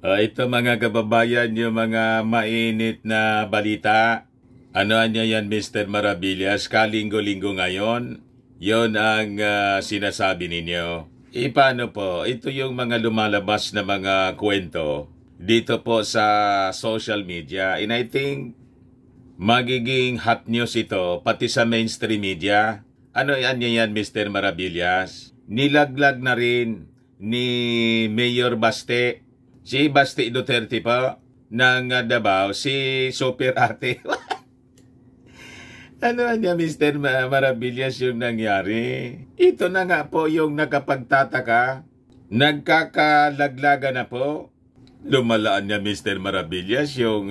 Ito mga kababayan, yung mga mainit na balita. Ano niya yan, Mr. Maravillas? Kalinggo-linggo ngayon, yon ang sinasabi ninyo. Paano po? Ito yung mga lumalabas na mga kwento dito po sa social media. And I think magiging hot news ito, pati sa mainstream media. Ano niya yan, Mr. Maravillas? Nilaglag na rin ni Mayor Baste. Si Baste Duterte pa ng Davao, si Super Ate. Ano niya, Mr. Maravillas, yung nangyari? Ito na nga po yung nakapagtataka. Nagkakalaglaga na po. Lumalaan niya, Mr. Maravillas, yung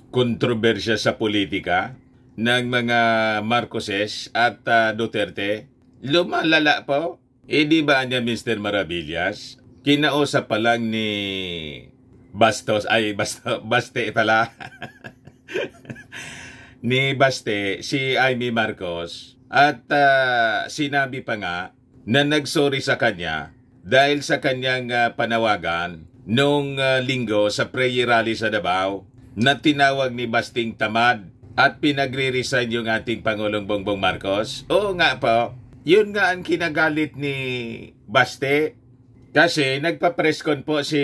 kontrobersya sa politika ng mga Marcoses at Duterte. Lumalala po. Di ba niya, Mr. Maravillas? Kinausap pa lang ni Baste pala. Ni Baste, si Amy Marcos. At sinabi pa nga na nagsorry sa kanya dahil sa kanyang panawagan noong linggo sa prayer rally sa Davao na tinawag ni Basting tamad at pinagre-resign yung ating Pangulong Bongbong Marcos. Oo nga po, yun nga ang kinagalit ni Baste. Kasi nagpa-press con po si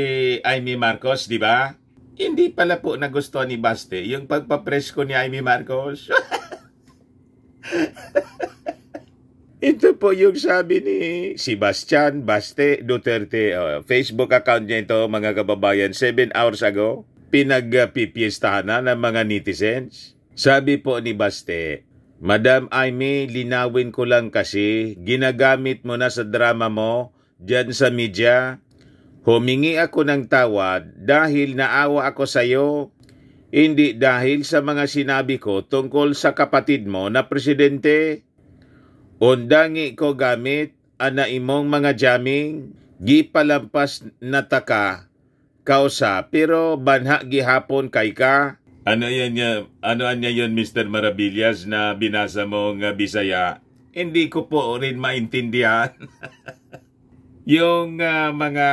Amy Marcos, di ba? Hindi pala po nagustuhan ni Baste yung pagpa-press con ni Amy Marcos. Ito po yung sabi ni Sebastian Baste Duterte. Facebook account niya ito, mga kababayan, 7 hours ago. Pinagpipiestahan na ng mga netizens. Sabi po ni Baste, Madam Amy, linawin ko lang kasi, ginagamit mo na sa drama mo, diyan sa media. Humingi ako ng tawad dahil naawa ako sa iyo, hindi dahil sa mga sinabi ko tungkol sa kapatid mo na presidente. Undangi ko gamit ana imong mga jamming, gipalampas na taka kausa pero banha gihapon kay ka. Ano niya yun, Mr. Maravillas, na binasa mong Bisaya? Hindi ko po rin maintindihan. Yung mga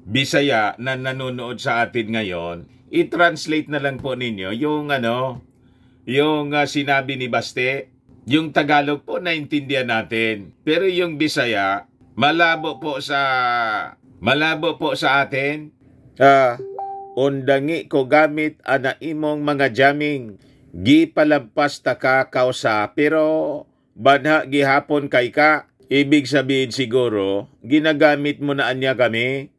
Bisaya na nanonood sa atin ngayon, i-translate na lang po ninyo yung sinabi ni Baste. Yung Tagalog po naintindihan natin. Pero yung Bisaya, malabo po sa atin. Undangi ko gamit ana imong mga jamming, gipalampas ta ka kausa pero banha gihapon kay ka. Ibig sabihin siguro, ginagamit mo na anya kami.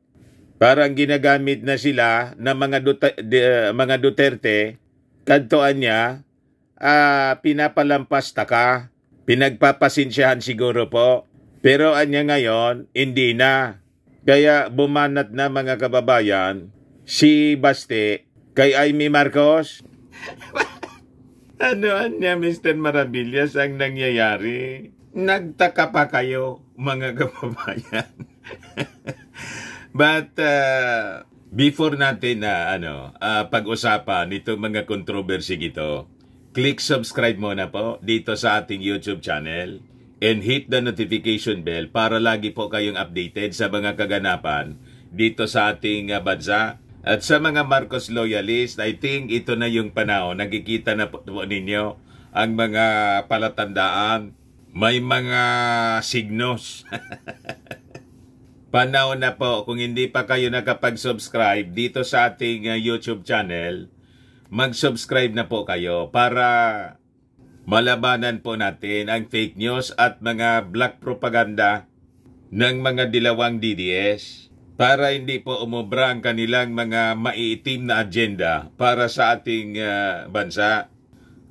Parang ginagamit na sila na mga Duterte. Kantoan niya, pinapalampas ta ka. Pinagpapasinsyahan siguro po. Pero anya ngayon, hindi na. Kaya bumanat na, mga kababayan, si Baste kay Amy Marcos. Ano niya, Mr. Maravillas, ang nangyayari? Nagtaka pa kayo, mga kababayan. But before natin na pag-usapan itong mga controversy ito, click subscribe muna po dito sa ating YouTube channel and hit the notification bell para lagi po kayong updated sa mga kaganapan dito sa ating bansa. At sa mga Marcos loyalist, I think ito na yung panahon. Nakikita na po ninyo ang mga palatandaan. May mga signos. Panahon na po, kung hindi pa kayo nakapag-subscribe dito sa ating YouTube channel, mag-subscribe na po kayo para malabanan po natin ang fake news at mga black propaganda ng mga dilawang DDS para hindi po umubra ang kanilang mga maiitim na agenda para sa ating bansa.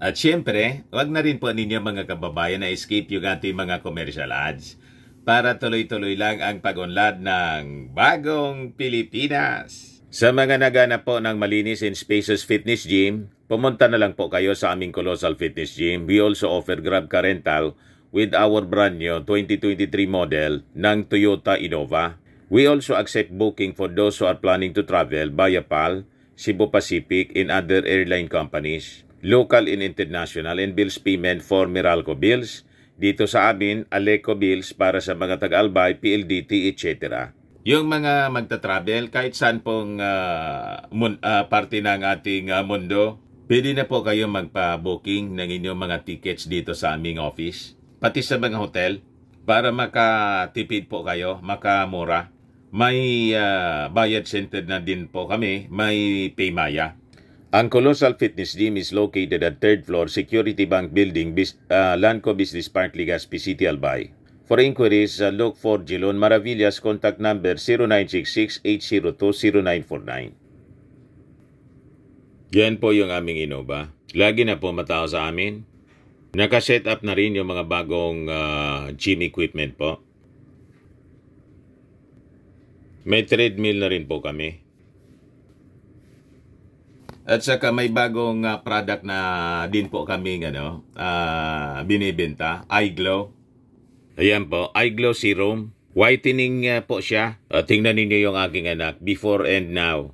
At syempre, wag na rin po ninyo, mga kababayan, na escape yung ating mga commercial ads para tuloy-tuloy lang ang pag-unlad ng bagong Pilipinas. Sa mga naghanap po ng malinis and spacious fitness gym, pumunta na lang po kayo sa aming Colossal Fitness Gym. We also offer Grab Car Rental with our brand new 2023 model ng Toyota Innova. We also accept booking for those who are planning to travel via PAL, Cebu Pacific, and other airline companies. Local and international, and bills payment for Meralco bills. Dito sa amin, Aleco bills para sa mga Tagalbay, PLDT, etc. Yung mga magta-travel, kahit saan pong parte ng ating mundo, pwede na po kayo magpa-booking ng inyong mga tickets dito sa aming office. Pati sa mga hotel, para makatipid po kayo, makamura. May bayad center na din po kami, may Paymaya. Ang Colossal Fitness Gym is located at 3rd floor, Security Bank Building, Lanco Business Park, Legazpi City, Albay. For inquiries, look for Jilon Maravillas, contact number 0966-802-0949. Yan po yung aming Innova. Lagi na po matao sa amin. Naka-set up na rin yung mga bagong gym equipment po. May treadmill na rin po kami. At saka may bagong product na din po kami binibenta, iGlow. Ayan po, iGlow Serum. Whitening po siya. Tingnan ninyo yung aking anak, before and now.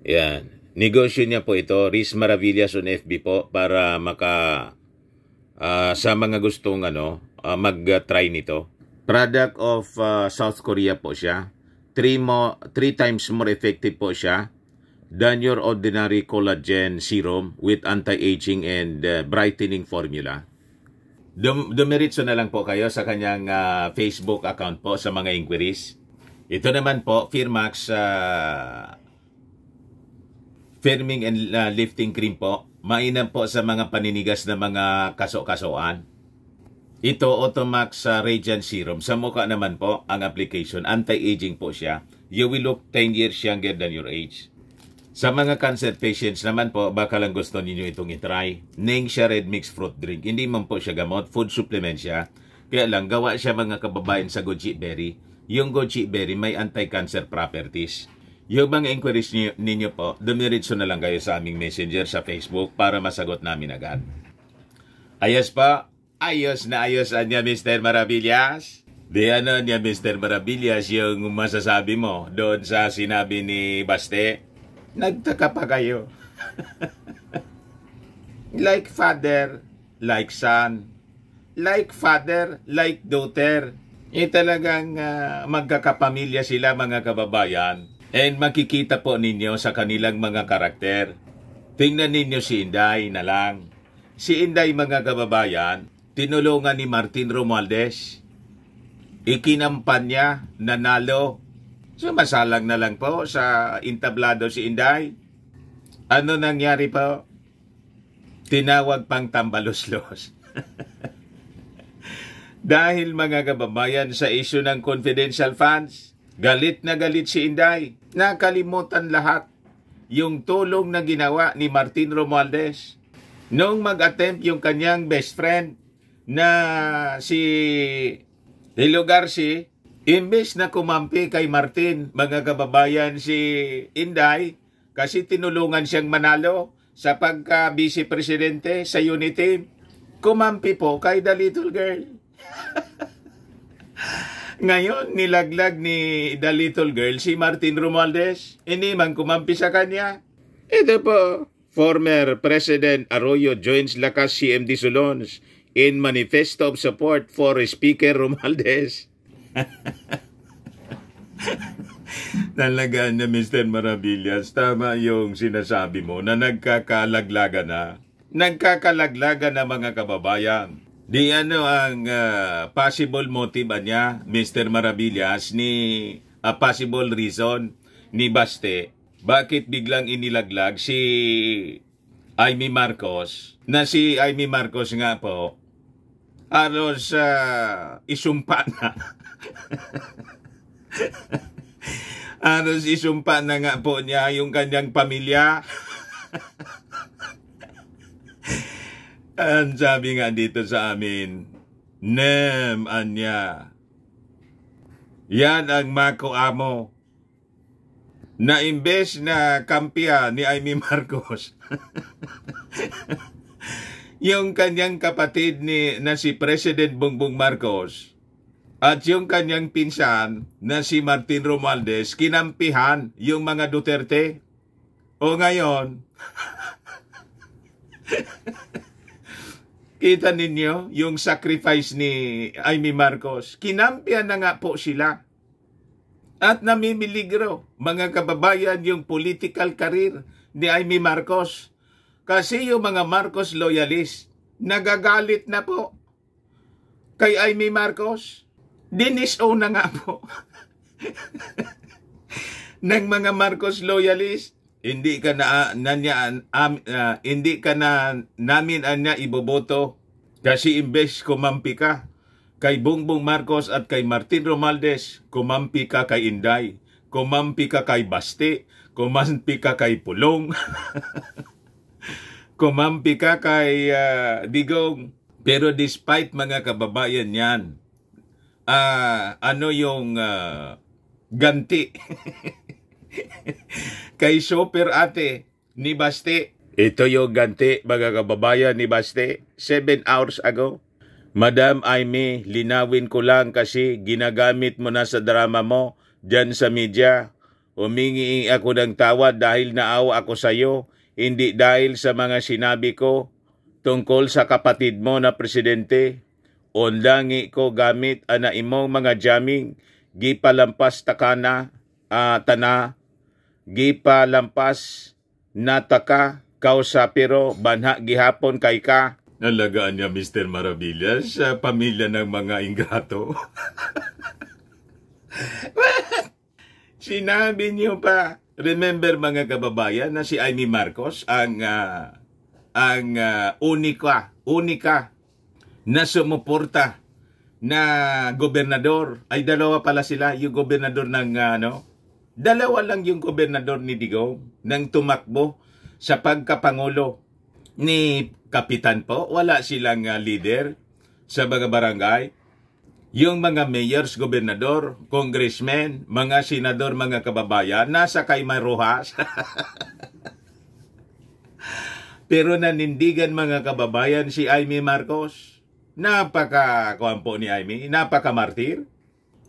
Ayan. Negosyo niya po ito, Riz Maravillas on FB po, para sa mga gustong mag-try nito. Product of South Korea po siya. 3 times more effective po siya than your ordinary collagen serum with anti-aging and brightening formula. Dumiritso na lang po kayo sa kanyang Facebook account po sa mga inquiries. Ito naman po, Firmax Firming and Lifting Cream po. Mainam po sa mga paninigas na mga kaso-kasoan. Ito, Automax Radiant Serum. Sa mukha naman po, ang application, anti-aging po siya. You will look 10 years younger than your age. Sa mga cancer patients naman po, baka lang gusto ninyo itong itry. Ningxia Red Mix Fruit Drink. Hindi man po siya gamot, food supplement siya. Kaya lang, gawa siya mga kababayan sa goji berry. Yung goji berry may anti-cancer properties. Yung mga inquiries ninyo po, dumiritso na lang kayo sa aming messenger sa Facebook para masagot namin agad. Ayos pa, ayos na ayos niya Mr. Maravillas. Di niya Mr. Maravillas yung masasabi mo doon sa sinabi ni Baste. Nagtaka pa kayo. Like father, like son. Like father, like daughter. Talagang magkakapamilya sila mga kababayan. And makikita po ninyo sa kanilang mga karakter. Tingnan ninyo si Inday na lang. Si Inday mga kababayan, tinulungan ni Martin Romualdez. Ikinampan niya, nanalo. Sumasalang na lang po sa entablado si Inday. Ano nangyari po? Tinawag pang tambaluslos. Dahil mga kababayan sa issue ng confidential funds, galit na galit si Inday. Nakalimutan lahat yung tulong na ginawa ni Martin Romualdez. Noong mag-attempt yung kanyang best friend na si Hilo Garci, imbes na kumampi kay Martin, mga kababayan, si Inday, kasi tinulungan siyang manalo sa pagka-vice presidente sa Unity, kumampi po kay The Little Girl. Ngayon, nilaglag ni The Little Girl si Martin Romualdez. Hindi man kumampi sa kanya. Ito po, former President Arroyo joins lakas CMD Solons in manifesto of support for Speaker Romualdez. Talaga na Mr. Maravillas, tama yung sinasabi mo na nagkakalaglaga na. Nagkakalaglaga na mga kababayan. Di ano ang possible motive niya, Mr. Maravillas, ni possible reason ni Baste, bakit biglang inilaglag si Amy Marcos, na si Amy Marcos nga po, halos isumpa na. Halos isumpa na nga po niya yung kanyang pamilya. Ang sabi nga dito sa amin, Nem, anya. Yan ang Mako Amo. Na imbes na kampiya ni Amy Marcos. Yung kanyang kapatid na si President Bongbong Marcos at yung kanyang pinsan na si Martin Romualdez, kinampihan yung mga Duterte. O ngayon, kita ninyo yung sacrifice ni Amy Marcos. Kinampihan na nga po sila. At namimiligro, mga kababayan, yung political career ni Amy Marcos. Kasi yung mga Marcos loyalist, nagagalit na po kay Amy Marcos. Dinisown na nga po ng mga Marcos loyalist. Hindi ka namin anya iboboto kasi imbes kumampi ka kay Bongbong Marcos at kay Martin Romualdez, kumampi ka kay Inday, kumampi ka kay Baste, kumampi ka kay Pulong, kumampi ka kay Digong. Pero despite mga kababayan yan, ano yung ganti kay super ate ni Baste? Ito yung ganti mga kababayan ni Baste 7 hours ago. Madam Amy, linawin ko lang kasi ginagamit mo na sa drama mo dyan sa media. Humingi ako ng tawad dahil naawa ako sa iyo, hindi dahil sa mga sinabi ko tungkol sa kapatid mo na presidente. Onlangi ko gamit ana imong mga jamming, gipalampas takana, gipalampas nataka, kausa pero banha gihapon kay ka. Nalagaan niya Mr. Maravillas sa pamilya ng mga ingrato. Sinabi niyo pa, remember mga kababayan na si Amy Marcos ang unika na sumuporta na gobernador. Ay dalawa pala sila, yung gobernador ng dalawa lang yung gobernador ni Digong nang tumakbo sa pagkapangulo ni Kapitan po. Wala silang leader sa mga barangay. Yung mga mayors, gobernador, congressmen, mga senador, mga kababayan, nasa kay Maruhas. Pero nanindigan mga kababayan si Amy Marcos. Napaka-kuampo ni Amy, napaka-martir.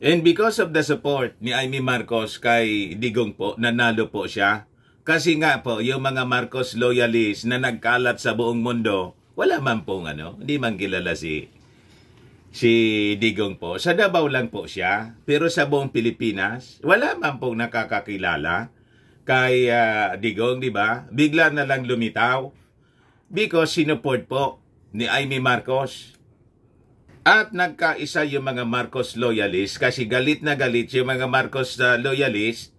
And because of the support ni Amy Marcos kay Digong po, nanalo po siya. Kasi nga po, yung mga Marcos loyalists na nagkalat sa buong mundo, wala man pong hindi man kilala si Digong po. Sa Davao lang po siya, pero sa buong Pilipinas, wala man pong nakakakilala kay Digong, di ba? Bigla na lang lumitaw because sinuport po ni Amy Marcos. At nagkaisa yung mga Marcos loyalists kasi galit na galit yung mga Marcos loyalists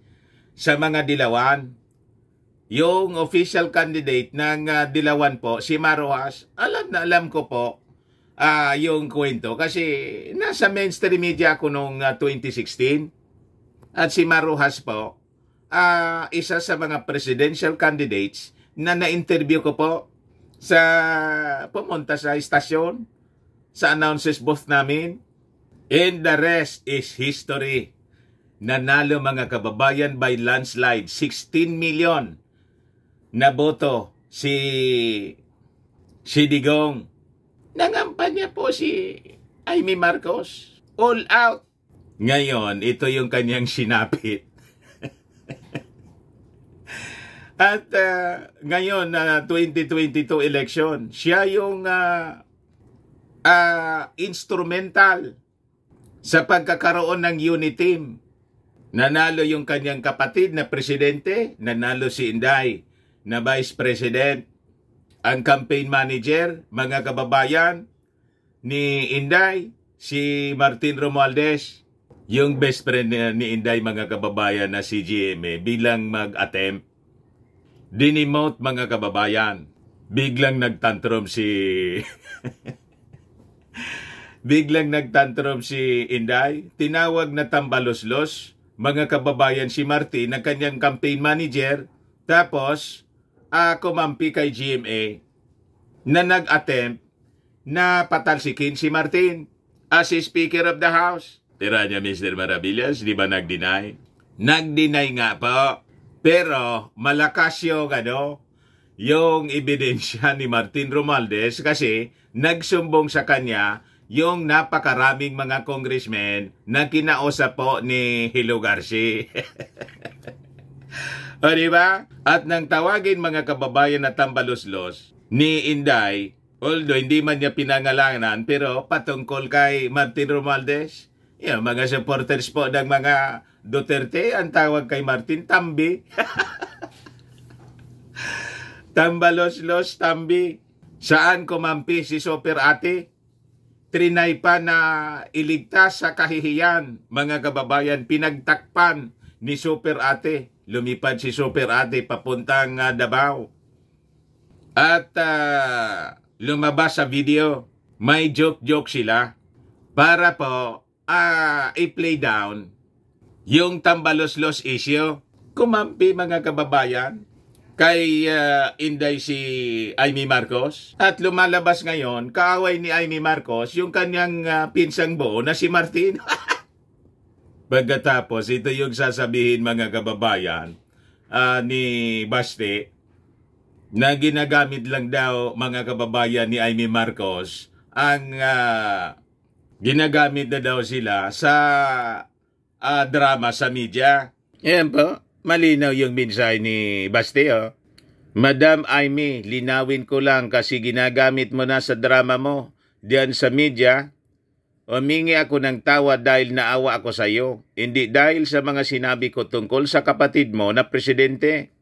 sa mga Dilawan. Yung official candidate ng Dilawan po, si Maruhas, alam ko po yung kwento kasi nasa mainstream media ako noong 2016. At si Maruhas po, isa sa mga presidential candidates na na-interview ko po pumunta sa istasyon, sa announces booth namin. And the rest is history. Nanalo mga kababayan by landslide, 16 million. Na boto si Digong. Nangampanya po si Amy Marcos. All out. Ngayon, ito yung kanyang sinapit. At ngayon na 2022 election, siya yung instrumental sa pagkakaroon ng unity team. Nanalo yung kanyang kapatid na presidente, nanalo si Inday na Vice President. Ang campaign manager, mga kababayan, ni Inday, si Martin Romualdez. Yung best friend ni Inday, mga kababayan, na si GMA, bilang mag-attempt, dinimote mga kababayan. Biglang nagtantrum biglang nagtantrum si Inday. Tinawag na tambaloslos, mga kababayan, si Martin, ang kanyang campaign manager. Tapos, kumampi kay GMA na nag-attempt na patalsikin si Martin as Speaker of the House. Tira niya Mr. Maravillas, di ba nag-deny? Nag-deny nga po. Pero malakas yung ebidensya ni Martin Romualdez kasi nagsumbong sa kanya yung napakaraming mga congressmen na kinausap po ni Hilo Garcia. O diba? At nang tawagin mga kababayan na tambaluslos ni Inday, although hindi man niya pinangalanan, pero patungkol kay Martin Romualdez, yung mga supporters po ng mga Duterte, ang tawag kay Martin, Tambi. Tambalos-los, Tambi. Saan kumampi si Super Ate? Trinay pa na iligtas sa kahihiyan, mga kababayan, pinagtakpan ni Super Ate. Lumipad si Super Ate papuntang Davao. At lumabas sa video, may joke-joke sila para po i-play down yung tambalos-los issue. Kumampi, mga kababayan, kay Inday si Amy Marcos. At lumalabas ngayon, kaaway ni Amy Marcos, yung kanyang pinsang buo na si Martin. Pagkatapos, ito yung sasabihin, mga kababayan, ni Baste, na ginagamit lang daw, mga kababayan, ni Amy Marcos, ang ginagamit na daw sila sa drama sa media. Yan po, malinaw yung mensahe ni Baste. Madam Amy, linawin ko lang kasi ginagamit mo na sa drama mo diyan sa media. Humingi ako ng tawa dahil naawa ako sa iyo, hindi dahil sa mga sinabi ko tungkol sa kapatid mo na presidente.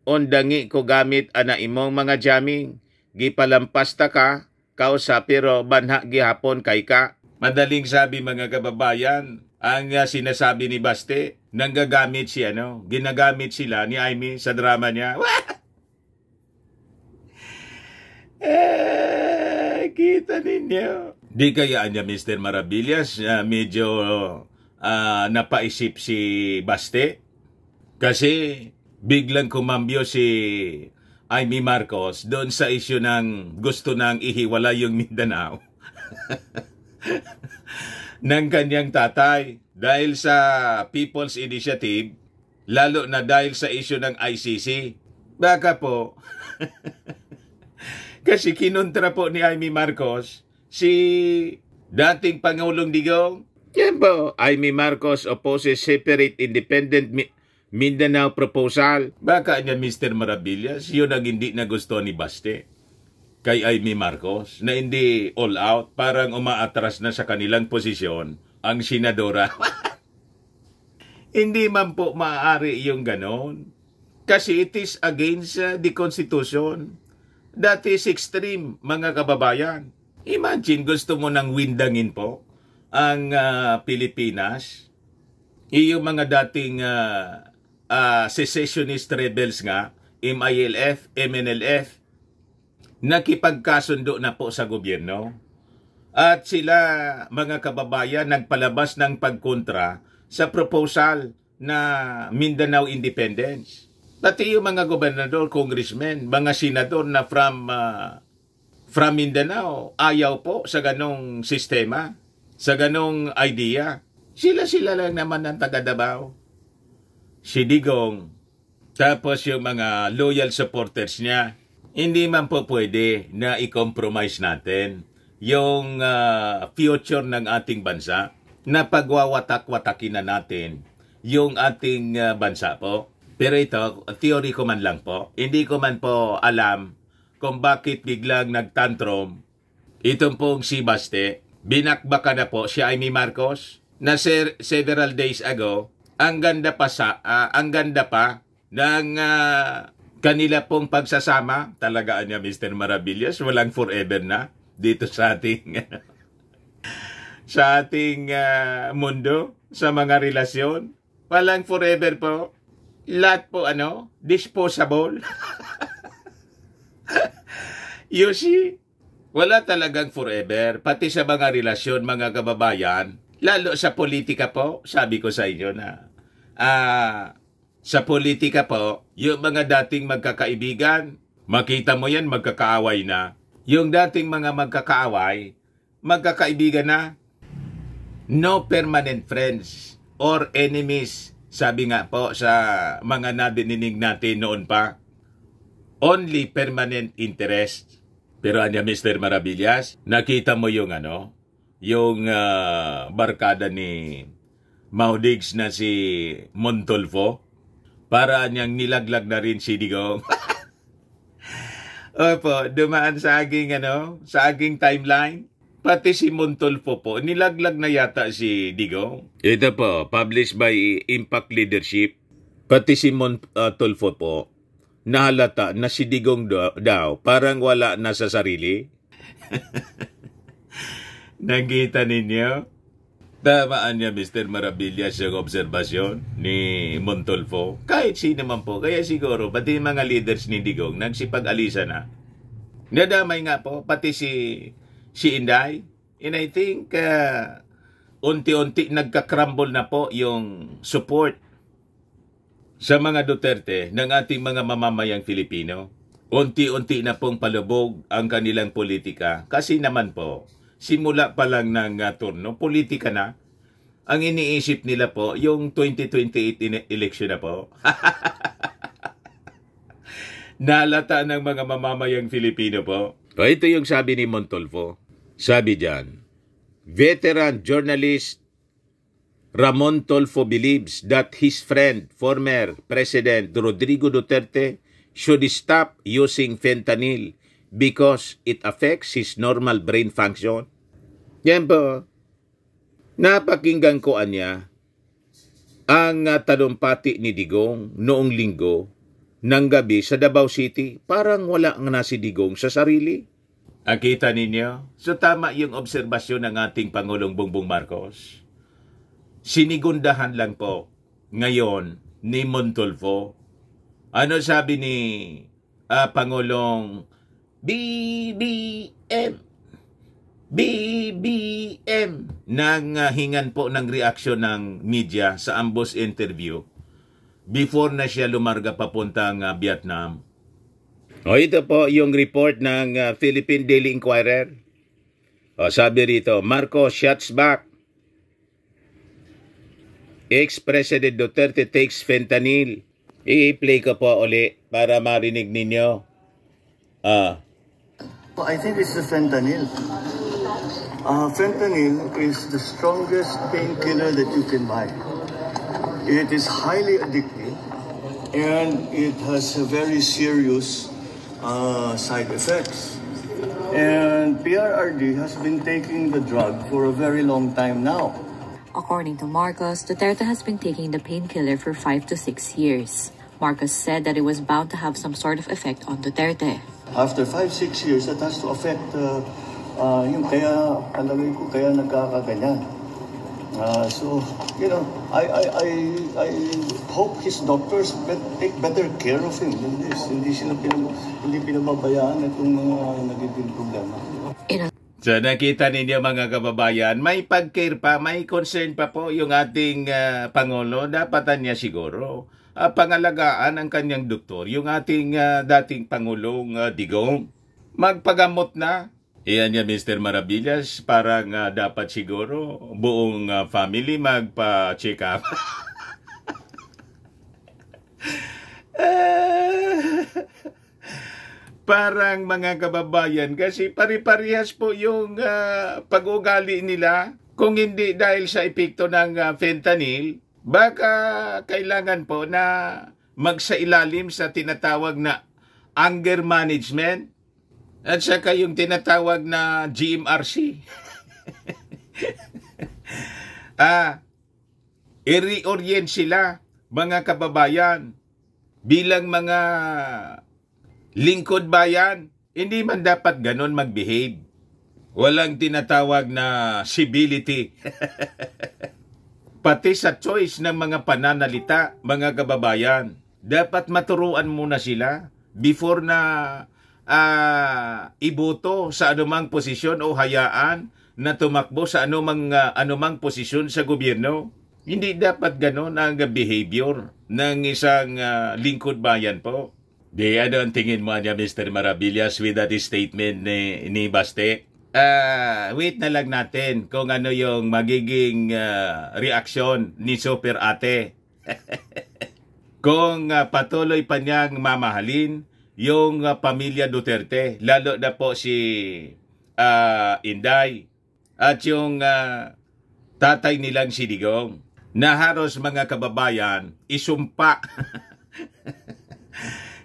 Ondangi ko gamit ana imong mga jamming. Gipalampasta ka, kausa pero banha gihapon kay ka. Madaling sabi, mga kababayan, ang sinasabi ni Baste, nanggagamit si ginagamit sila ni Amy sa drama niya. Kita ninyo. Di kaya niya, Mr. Maravillas, medyo napaisip si Baste? Kasi biglang kumambyo si Amy Marcos doon sa isyu ng gusto nang ihiwala yung Mindanao ng kanyang tatay dahil sa People's Initiative, lalo na dahil sa isyu ng ICC. Baka po, kasi kinontra po ni Amy Marcos si dating Pangulong Digong. Yan po, Amy Marcos opposes separate independent Mindanao proposal. Baka niya, Mr. Maravillas, yun ang hindi na gusto ni Baste kay Amy Marcos, na hindi all out, parang umaatras na sa kanilang posisyon ang senadora. Hindi man po maaari yung ganon. Kasi it is against the Constitution. That is extreme, mga kababayan. Imagine, gusto mo nang windangin po ang Pilipinas. Yung mga dating secessionist rebels nga, MILF, MNLF, nakipagkasundo na po sa gobyerno. At sila, mga kababayan, nagpalabas ng pagkontra sa proposal na Mindanao Independence. Pati yung mga gobernador, congressmen, mga senador na from Mindanao, ayaw po sa ganong sistema, sa ganong idea. Sila lang naman ang taga Davao. Si Digong, tapos yung mga loyal supporters niya. Hindi man po pwede na i-compromise natin yung future ng ating bansa, na pagwawatak-watakin na natin yung ating bansa po. Pero ito, theory ko man lang po. Hindi ko man po alam kung bakit biglang nagtantrum itong pong si Baste. Binakbaka na po si Amy Marcos na several days ago. Ang ganda pa ng kanila pong pagsasama. Talagaan niya, Mr. Maravillas, walang forever na dito sa ating sa ating mundo, sa mga relasyon. Walang forever po. Lahat po disposable. You see, wala talagang forever, pati sa mga relasyon, mga kababayan, lalo sa politika po. Sabi ko sa inyo na sa politika po, yung mga dating magkakaibigan, makita mo yan, magkakaaway na. Yung dating mga magkakaibigan na. No permanent friends or enemies. Sabi nga po sa mga nadinig natin noon pa, only permanent interest. Pero Mr. Maravillas, nakita mo yung yung barkada ni Maudigs na si Montolfo, para niyang nilaglag na rin si Digong. Opo, dumaan sa aking timeline. Pati si Montolfo po, nilaglag na yata si Digong. Ito po, published by Impact Leadership. Pati si Montolfo po, nahalata na si Digong daw, parang wala na sa sarili. Nakita ninyo? Tamaan niya, Mr. Maravillas, yung obserbasyon ni Montolfo. Kahit sino man po. Kaya siguro, pati mga leaders ni Digong, nagsipag-alisa na. Nadamay nga po, pati si Inday. And I think, unti-unti nagka-crumble na po yung support sa mga Duterte ng ating mga mamamayang Filipino. Unti-unti na pong palubog ang kanilang politika. Kasi naman po, simula pa lang ng turno, politika na. Ang iniisip nila po, yung 2028 election na po. Nalata ng mga mamamayang Filipino po. O ito yung sabi ni Montolfo. Sabi diyan, veteran journalist Ramon Tolfo believes that his friend, former President Rodrigo Duterte, should stop using fentanyl because it affects his normal brain function. Yan po. Napakinggan ko niya ang talumpati ni Digong noong linggo ng gabi sa Davao City. Parang wala nga na si Digong sa sarili. Akita ninyo? So tama yung obserbasyon ng ating Pangulong Bongbong Marcos. Sinigundahan lang po ngayon ni Montolfo. Ano sabi ni Pangulong BBM nang hingan po ng reaksyon ng media sa ambos interview before na siya lumarga papuntang Vietnam. O ito po yung report ng Philippine Daily Inquirer. O sabi rito, Marcos shots back. Ex-President Duterte takes fentanyl. I-play ko po uli para marinig ninyo. I think it's the fentanyl. Fentanyl is the strongest painkiller that you can buy. It is highly addictive and it has a very serious side effects. And PRRD has been taking the drug for a very long time now. According to Marcos, Duterte has been taking the painkiller for 5 to 6 years. Marcos said that it was bound to have some sort of effect on Duterte. After 5-6 years, that has to affect yung kaya palagay ko kaya nagkakaganyan. So, you know, I hope his doctors take better care of him than this. Hindi pinababayaan itong mga nagiging problema. So nakita ninyo mga kababayan, may pag-care pa, may concern pa po yung ating Pangulo. Dapatan niya siguro pangalagaan ang kanyang doktor, yung ating dating Pangulong Digong. Magpagamot na. Iyan niya Mr. Maravillas, parang dapat siguro buong family magpa-check up. Parang mga kababayan kasi pari-parehas po yung pag-ugali nila. Kung hindi dahil sa epekto ng fentanyl, baka kailangan po na magsailalim sa tinatawag na anger management at saka yung tinatawag na GMRC. I-reorient sila mga kababayan bilang mga lingkod bayan. Hindi man dapat ganon mag-behave. Walang tinatawag na civility. Pati sa choice ng mga pananalita, mga kababayan, dapat maturuan muna sila before na iboto sa anumang posisyon o hayaan na tumakbo sa anumang posisyon sa gobyerno. Hindi dapat ganon ang behavior ng isang lingkod bayan po. Di ano ang tingin mo niya Mr. Maravillas with that statement ni Baste? Wait na lang natin kung ano yung magiging reaksyon ni Super Ate. Kung patuloy pa niyang mamahalin yung pamilya Duterte, lalo na po si Inday at yung tatay nilang si Digong, na halos mga kababayan isumpa.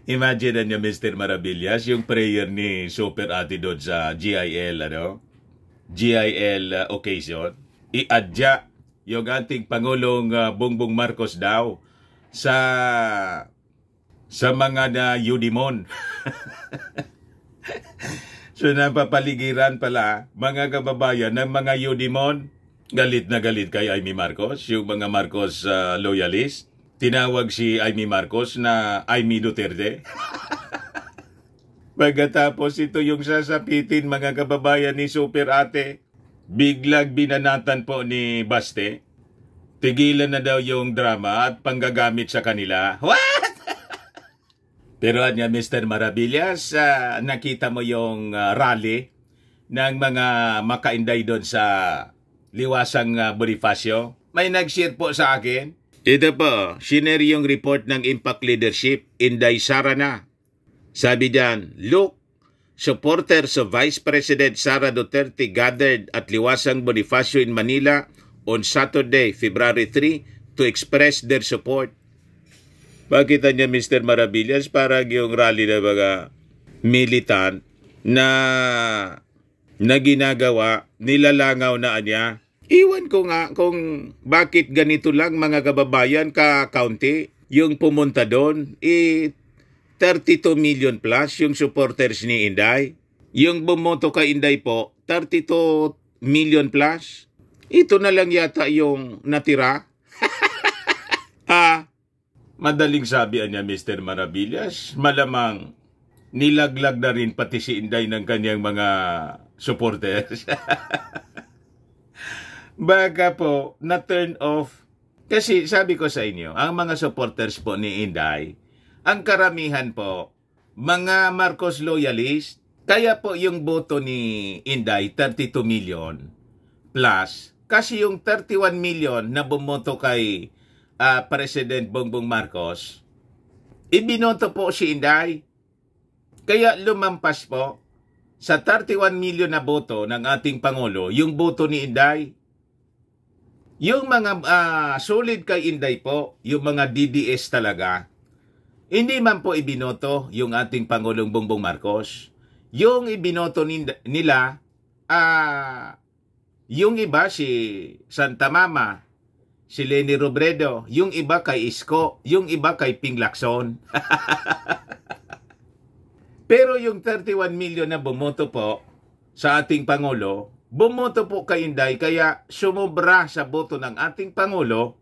Imagine niyo Mr. Maravillas, yung prayer ni Super Ate doon sa GIL, ano? GIL occasion, iadya yung ating Pangulong Bongbong Marcos daw sa mga na Udimon. So napapaligiran pala mga kababayan ng mga Udimon, galit na galit kay Amy Marcos, yung mga Marcos loyalist. Tinawag si Amy Marcos na Amy Duterte. Pagkatapos ito yung sasapitin mga kababayan ni Super Ate, biglang binanatan po ni Baste. Tigilan na daw yung drama at panggagamit sa kanila. What? Pero anya Mr. Maravillas, nakita mo yung rally ng mga makainday doon sa Liwasang Bonifacio? May nag-share po sa akin. Ito po, sinare yung report ng Impact Leadership, Inday Sara na. Sabi diyan, look, supporters of Vice President Sara Duterte gathered at Liwasang Bonifacio in Manila on Saturday, February 3 to express their support. Bakita niya Mr. Maravillas, parang yung rally na mga militant na ginagawa, nilalangaw na niya. Iwan ko nga kung bakit ganito lang mga kababayan ka-county yung pumunta doon. 32 million plus yung supporters ni Inday. Yung bumoto kay Inday po, 32 million plus. Ito na lang yata yung natira. Madaling sabi niya Mr. Maravillas, malamang nilaglag na rin pati si Inday ng kanyang mga supporters. Baka po na-turn off. Kasi sabi ko sa inyo, ang mga supporters po ni Inday, ang karamihan po, mga Marcos loyalist, kaya po yung boto ni Inday, 32 million plus, kasi yung 31 million na bumoto kay President Bongbong Marcos, ibinoto po si Inday. Kaya lumampas po sa 31 million na boto ng ating Pangulo, yung boto ni Inday. Yung mga solid kay Inday po, yung mga DDS talaga, hindi man po ibinoto yung ating Pangulong Bongbong Marcos. Yung ibinoto nila, yung iba si Santa Mama, si Leni Robredo, yung iba kay Isko, yung iba kay Ping Lacson. Pero yung 31 million na bumoto po sa ating Pangulo, bumoto po kay Inday, kaya sumobra sa boto ng ating Pangulo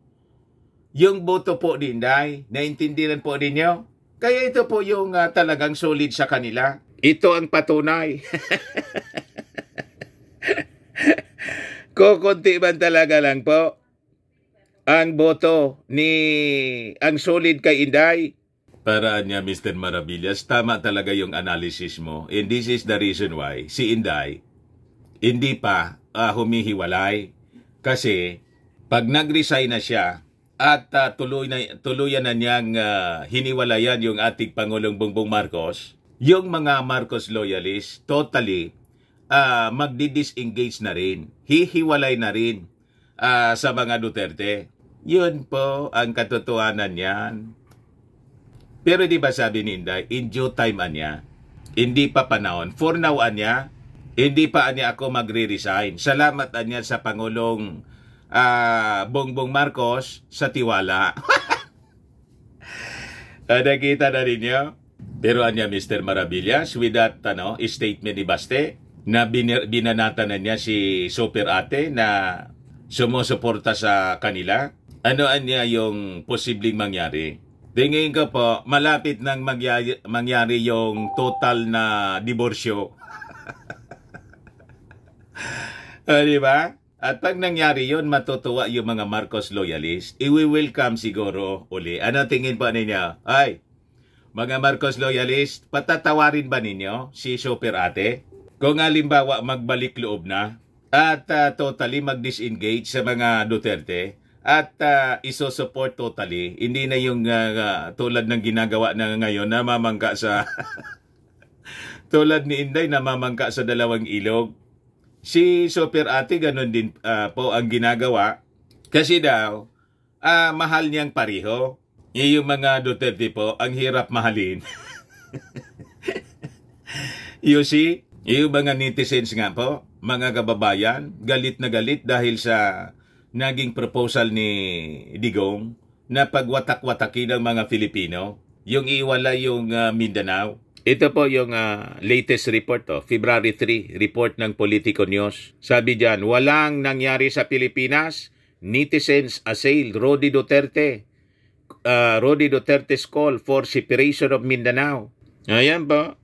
yung boto po ni Inday. Naintindihan po ninyo? Kaya ito po yung talagang solid sa kanila. Ito ang patunay. Kukunti man talaga lang po ang boto ang solid kay Inday. Para niya Mr. Maravillas, tama talaga yung analysis mo. And this is the reason why si Inday hindi pa humihiwalay. Kasi pag nag-resign na siya at tuluyan na niyang hiniwalayan yung ating Pangulong Bongbong Marcos, yung mga Marcos loyalists totally magdi-disengage na rin. Hihiwalay na rin sa mga Duterte. Yun po ang katotohanan niyan. Pero di ba sabi ni Inday, in due time anya, hindi pa panahon. For now anya, hindi pa anya ako magre-resign. Salamat anya sa Pangulong Bongbong Marcos sa tiwala. Nakita na ninyo? Pero anya Mr. Maravillas, with that statement ni Baste, na binanatan na niya si Super Ate na sumusuporta sa kanila. Ano anya yung posibleng mangyari? Tingin ko po, malapit nang mangyari yung total na diborsyo. Di ba? At pag nangyari yun, matutuwa yung mga Marcos loyalist. I-welcome siguro uli. Ano tingin pa ninyo? Ay, mga Marcos loyalist, patatawarin ba ninyo si Super Ate? Kung halimbawa magbalik loob na at totally mag-disengage sa mga Duterte at iso-support totally, hindi na yung tulad ng ginagawa na ngayon na mamangka sa tulad ni Inday na mamangka sa dalawang ilog. Si Super Ate ganun din po ang ginagawa kasi daw mahal niyang pareho. Yung mga Duterte po ang hirap mahalin. You see? Yung mga netizens nga po, mga kababayan, galit na galit dahil sa naging proposal ni Digong na pagwatak-watakin ng mga Filipino, yung iwalay yung Mindanao. Ito po yung latest report, February 3, report ng Politico News. Sabi dyan, walang nangyari sa Pilipinas, netizens assail Rodi Duterte. Rodi Duterte's call for separation of Mindanao. Ayan po.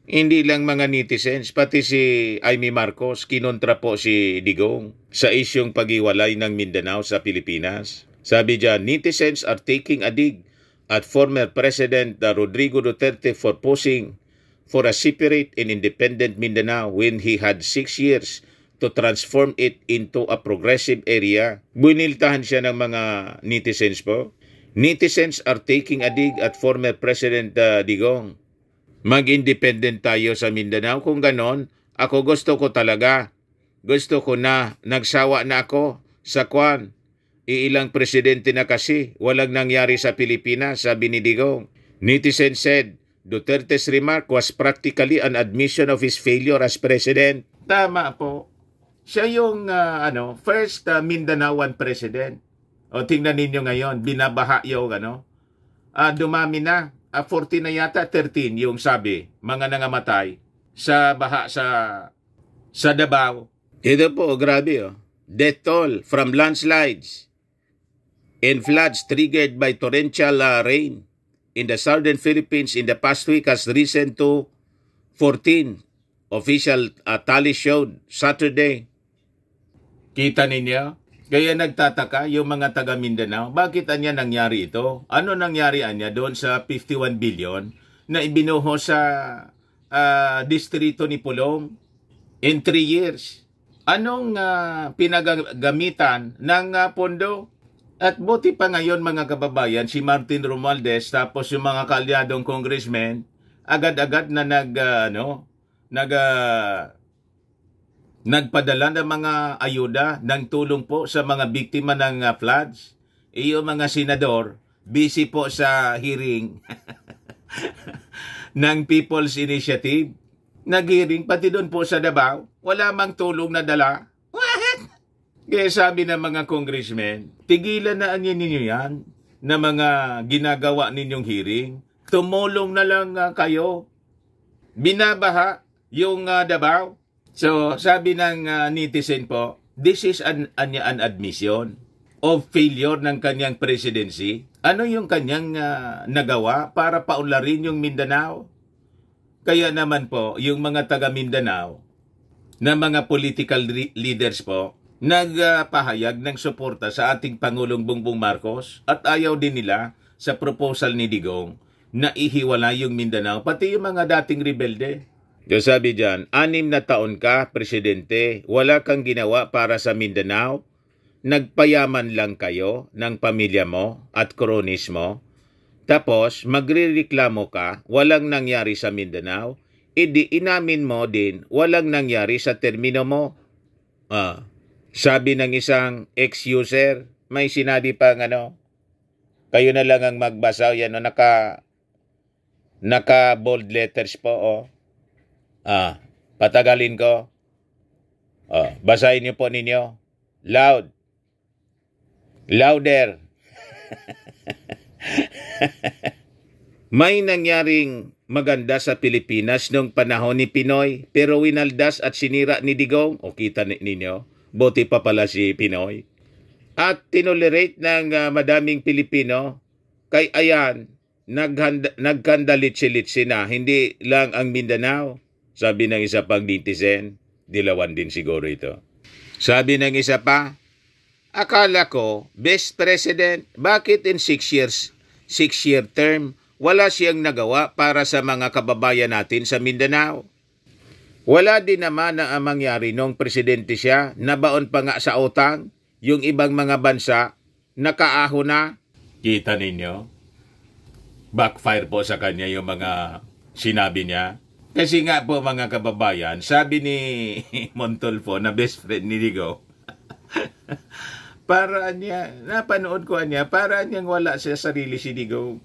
Hindi lang mga netizens, pati si Amy Marcos, kinontra po si Digong sa isyong pag-iwalay ng Mindanao sa Pilipinas. Sabi dyan, netizens are taking a dig at former President Rodrigo Duterte for posing for a separate and independent Mindanao when he had 6 years to transform it into a progressive area. Buniltahan siya ng mga netizens po. Netizens are taking a dig at former President Digong. Mag-independent tayo sa Mindanao. Kung ganon, ako gusto ko talaga. Gusto ko na, nagsawa na ako sa kwan. Iilang presidente na kasi, walang nangyari sa Pilipinas, sabi ni Digong. Netizen said, Duterte's remark was practically an admission of his failure as president. Tama po. Siya yung first Mindanaoan president. O tingnan ninyo ngayon, binabaha yung dumami na. 14 na yata, 13 yung sabi, mga nangamatay sa baha sa Davao. Ito po, grabe Death toll from landslides and floods triggered by torrential rain in the southern Philippines in the past week has risen to 14. Official tally showed Saturday. Kita ninyo? Kaya nagtataka yung mga taga Mindanao, bakit anya nangyari ito? Ano nangyari anya doon sa 51 billion na ibinuho sa distrito ni Pulong in 3 years? Anong pinagagamitan ng pondo? At buti pa ngayon mga kababayan, si Martin Romualdez tapos yung mga kalyadong congressmen, agad-agad na nagpadala ng mga ayuda ng tulong po sa mga biktima ng floods. Yung mga senador, busy po sa hearing ng People's Initiative. Nag-hearing, pati doon po sa Davao, wala mang tulong na dala. What? Kaya sabi ng mga congressmen, tigilan na ninyo yan na mga ginagawa ninyong hearing. Tumulong na lang kayo. Binabaha yung Davao. So, sabi ng netizen po, this is an admission of failure ng kanyang presidency. Ano yung kanyang nagawa para paunlarin yung Mindanao? Kaya naman po, yung mga taga Mindanao, na mga political leaders po, nagpahayag ng suporta sa ating Pangulong Bongbong Marcos at ayaw din nila sa proposal ni Digong na ihiwalay yung Mindanao, pati yung mga dating rebelde. So sabi dyan, 6 na taon ka, presidente, wala kang ginawa para sa Mindanao, nagpayaman lang kayo ng pamilya mo at kronis mo, tapos magrereklamo ka, walang nangyari sa Mindanao, idi inamin mo din, walang nangyari sa termino mo. Sabi ng isang ex-user, may sinabi pang kayo na lang ang magbasa, yan naka bold letters po patagalin ko. Basahin niyo po ninyo. Loud. Louder. May nangyaring maganda sa Pilipinas noong panahon ni Pinoy, pero winaldas at sinira ni Digong. O kita ninyo, buti pa pala si Pinoy. At tinolerate ng madaming Pilipino, kay ayan, nagkandalit-silitsi na, hindi lang ang Mindanao. Sabi ng isa pang netizen, dilawan din siguro ito. Sabi ng isa pa, akala ko, best president, bakit in 6-year term, wala siyang nagawa para sa mga kababayan natin sa Mindanao? Wala din naman na ang mangyari nung presidente siya, nabaon pa nga sa utang, yung ibang mga bansa, nakaahon na. Kita ninyo? Backfire po sa kanya yung mga sinabi niya. Kasi nga po mga kababayan, sabi ni Montolfo na best friend ni Digong, para niya, napanood ko niya, para niyang wala siya sarili si Digong.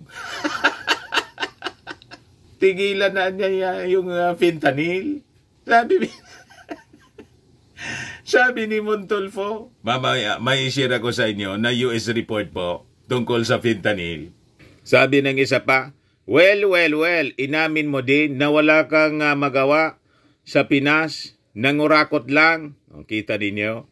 Tigilan na niya yung fentanyl. Sabi ni Montulfo, mamaya may share ako sa inyo na US report po tungkol sa fentanyl. Sabi ng isa pa, well, inamin mo din na wala kang magawa sa Pinas, nangurakot lang. Kita ninyo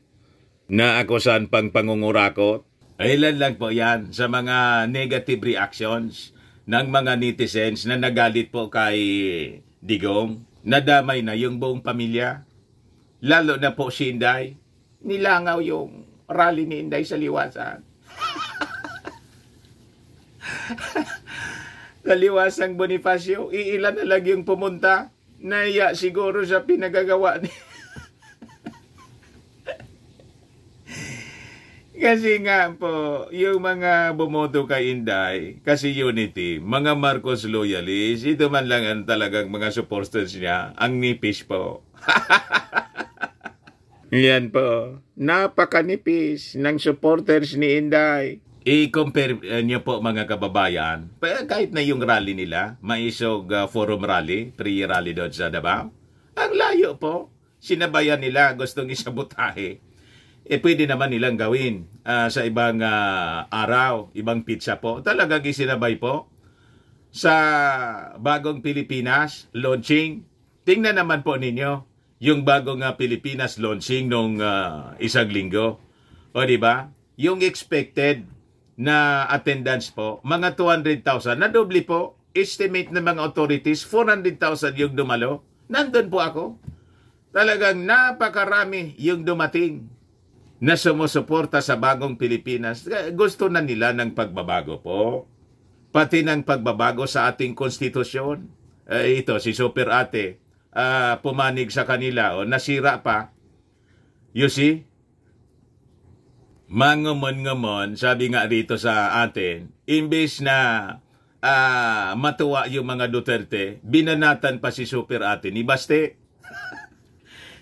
na ako saan pang pangungurakot. Ilan lang po yan sa mga negative reactions ng mga netizens na nagalit po kay Digong. Nadamay na yung buong pamilya. Lalo na po si Inday. Nilangaw yung rally ni Inday sa Liwasan. Sa Liwasang Bonifacio, iilan na lang yung pumunta. Naiya siguro sa pinagagawa niya. Kasi nga po, yung mga bumoto kay Inday, kasi Unity, mga Marcos loyalists, ito man lang ang talagang mga supporters niya, ang nipis po. Yan po, napakanipis ng supporters ni Inday. I-compare niyo po mga kababayan, kahit na yung rally nila, Maisog Forum Rally, pre-rally doon sa Davao, ang layo po, sinabayan nila, gustong isabutahe. Pwede naman nilang gawin sa ibang araw, ibang pizza po. Talagang isinabay po sa bagong Pilipinas launching. Tingnan naman po ninyo yung bagong Pilipinas launching nung isang linggo. O diba? Yung expected na attendance po, mga 200,000. Na doble po, estimate ng mga authorities, 400,000 yung dumalo. Nandun po ako. Talagang napakarami yung dumating na sumusuporta sa bagong Pilipinas. Gusto na nila ng pagbabago po. Pati ng pagbabago sa ating konstitusyon. Ito, si Super Ate, pumanig sa kanila o nasira pa. You see? Mangumon-ngumon, sabi nga rito sa atin, imbes na matuwa yung mga Duterte, binanatan pa si Super Ate ni Baste.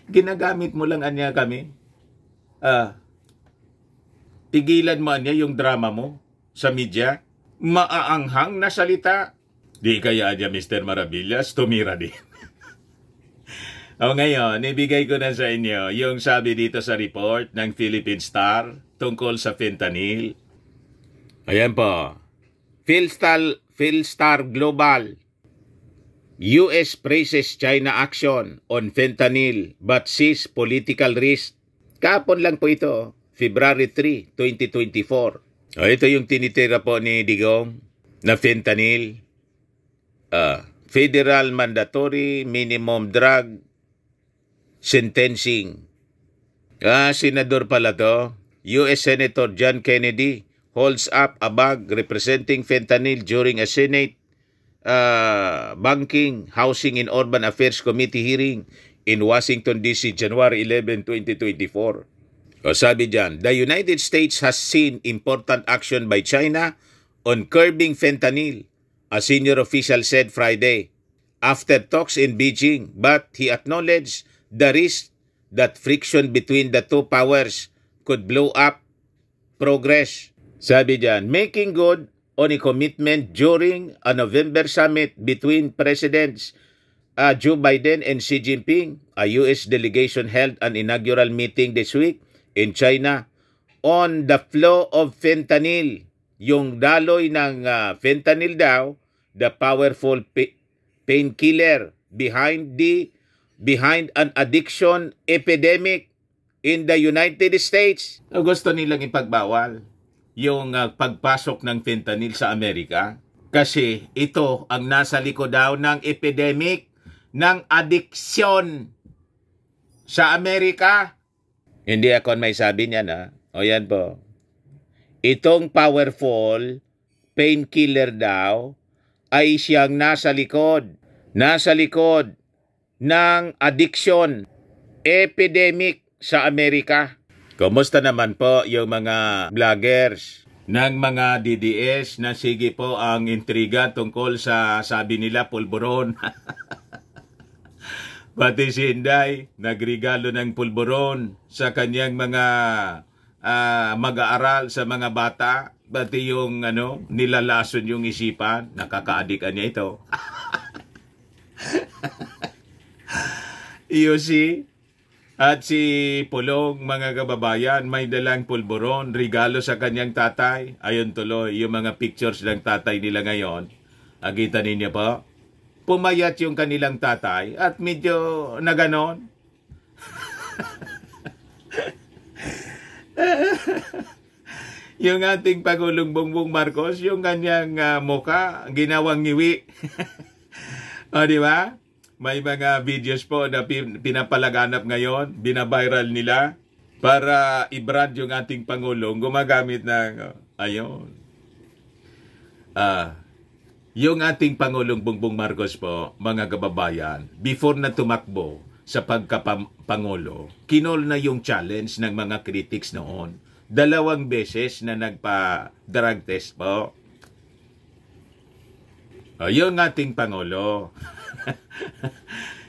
Ginagamit mo lang anya kami. Tigilan mo niya yung drama mo sa media. Maaanghang na salita. Di kaya niya Mr. Maravillas, tumira din. O ngayon, ibigay ko na sa inyo yung sabi dito sa report ng Philippine Star tungkol sa fentanyl. Ayan po. Philstar Global. US praises China action on fentanyl but sees political risk. Kapon lang po ito, February 3, 2024. Ito yung tinitira po ni Digong na fentanyl. Federal Mandatory Minimum Drug Sentencing. Senador pala to. US Senator John Kennedy holds up a bag representing fentanyl during a Senate Banking, Housing and Urban Affairs Committee hearing in Washington, D.C., January 11, 2024. Sabi dyan, the United States has seen important action by China on curbing fentanyl, a senior official said Friday, after talks in Beijing, but he acknowledged the risk that friction between the two powers could blow up progress. Sabi dyan, making good on a commitment during a November summit between Presidents Joe Biden and Xi Jinping. A U.S. delegation held an inaugural meeting this week in China on the flow of fentanyl. Yung daloy ng fentanyl daw, the powerful painkiller behind an addiction epidemic in the United States. Gusto nilang ipagbawal yung pagpasok ng fentanyl sa Amerika kasi ito ang nasa likod daw ng epidemic ng addiction sa Amerika. Hindi ako may sabi niya na. O yan po. Itong powerful painkiller daw ay siyang nasa likod ng addiction epidemic sa Amerika. Kumusta naman po yung mga vloggers ng mga DDS na sige po ang intriga tungkol sa sabi nila pulburon? Pati si Inday nagregalo ng pulburon sa kanyang mga mag-aaral sa mga bata. Pati yung nilalason yung isipan. Nakaka-addict niya ito. You see? At si Pulong, mga kababayan, may dalang pulburon, regalo sa kanyang tatay. Ayun tuloy, yung mga pictures ng tatay nila ngayon. Agita ninyo po? Pumayat yung kanilang tatay at medyo na ganon. Yung ating Pangulong Bongbong Marcos, yung kanyang muka, ginawang ngiwi. O, di ba? May mga videos po na pinapalaganap ngayon, binaviral nila para i-brand yung ating Pangulong gumagamit ng, ayun. Yung ating Pangulong Bongbong Marcos po, mga kababayan, before na tumakbo sa pagkapangulo, kinol na yung challenge ng mga critics noon. 2 beses na nagpa-drug test po. Yung ating Pangulo.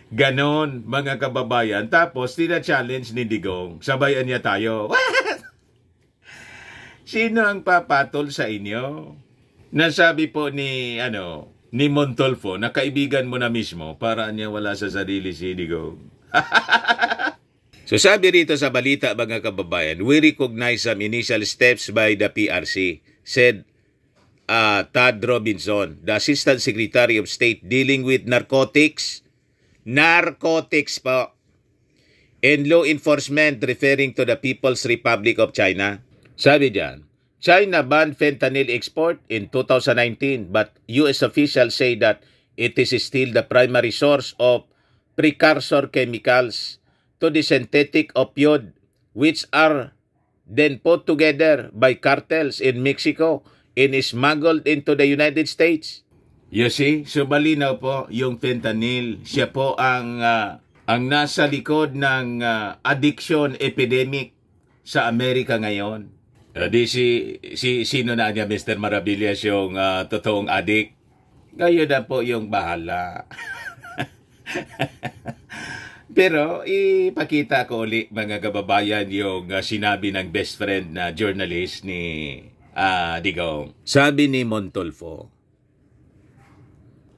Ganon, mga kababayan. Tapos, tina-challenge ni Digong. Sabayan niya tayo. Sino ang papatol sa inyo? Nasabi po ni Montolfo na kaibigan mo na mismo para niya wala sa sarili si Digong. So sabi rito sa balita, mga kababayan, we recognize some initial steps by the PRC, said Todd Robinson, the Assistant Secretary of State dealing with narcotics po, and law enforcement referring to the People's Republic of China. Sabi diyan, China banned fentanyl export in 2019, but U.S. officials say that it is still the primary source of precursor chemicals to the synthetic opioid, which are then put together by cartels in Mexico and smuggled into the United States. You see, so malinaw po yung fentanyl. Siya po ang nasa likod ng addiction epidemic sa Amerika ngayon. Sino na niya, Mr. Maravillas, yung totoong addict? Ngayon na po yung bahala. Pero ipakita ko ulit, mga kababayan, yung sinabi ng best friend na journalist ni Digong. Sabi ni Montolfo,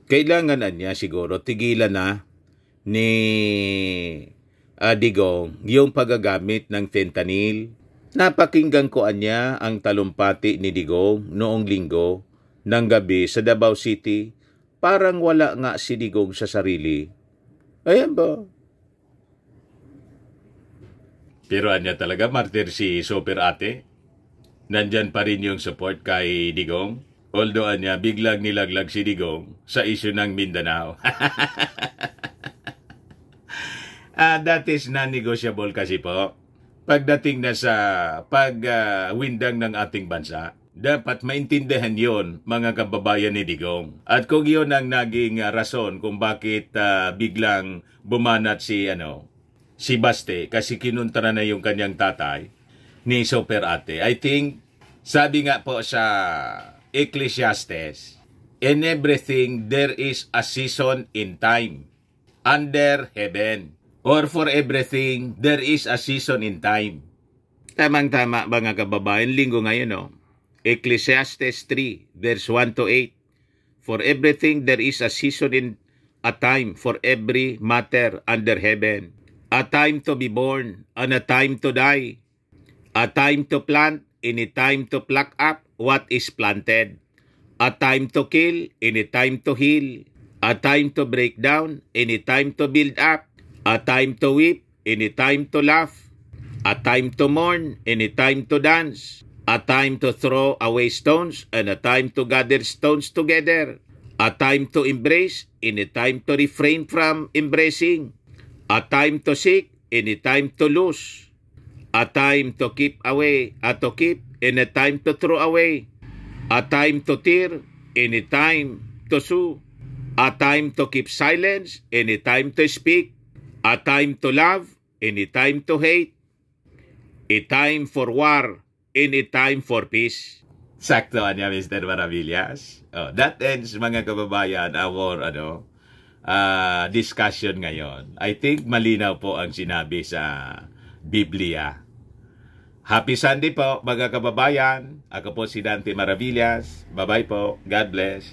kailangan na niya siguro tigilan na ni Digong yung paggagamit ng fentanyl. Napakinggan ko niya ang talumpati ni Digong noong linggo ng gabi sa Davao City. Parang wala nga si Digong sa sarili. Ayan ba? Pero anya talaga, martir si Super Ate. Nandyan pa rin yung support kay Digong. Although anya, biglang nilaglag si Digong sa issue ng Mindanao. That is non-negotiable kasi po. Pagdating na sa pagwindang ng ating bansa, dapat maintindihan yon, mga kababayan ni Digong. At kung yon ang naging rason kung bakit biglang bumanat si Baste, kasi kinuntara na yung kanyang tatay ni Super Ate. I think, sabi nga po sa Ecclesiastes, in everything there is a season in time under heaven. Or for everything, there is a season in time. Tamang-tama, mga kababayan, linggo ngayon, Ecclesiastes 3, verse 1 to 8. For everything, there is a season in a time for every matter under heaven. A time to be born, and a time to die. A time to plant, and a time to pluck up what is planted. A time to kill, and a time to heal. A time to break down, and a time to build up. A time to weep, and a time to laugh. A time to mourn, and a time to dance. A time to throw away stones, and a time to gather stones together. A time to embrace, and a time to refrain from embracing. A time to seek, and a time to lose. A time to keep away, and a time to throw away. A time to tear, and a time to sue. A time to keep silence, and a time to speak. A time to love, and a time to hate. A time for war, and a time for peace. Sakto niya, Mr. Maravillas. That ends, mga kababayan, our discussion ngayon. I think malinaw po ang sinabi sa Biblia. Happy Sunday po, mga kababayan. Ako po si Dante Maravillas. Bye-bye po. God bless.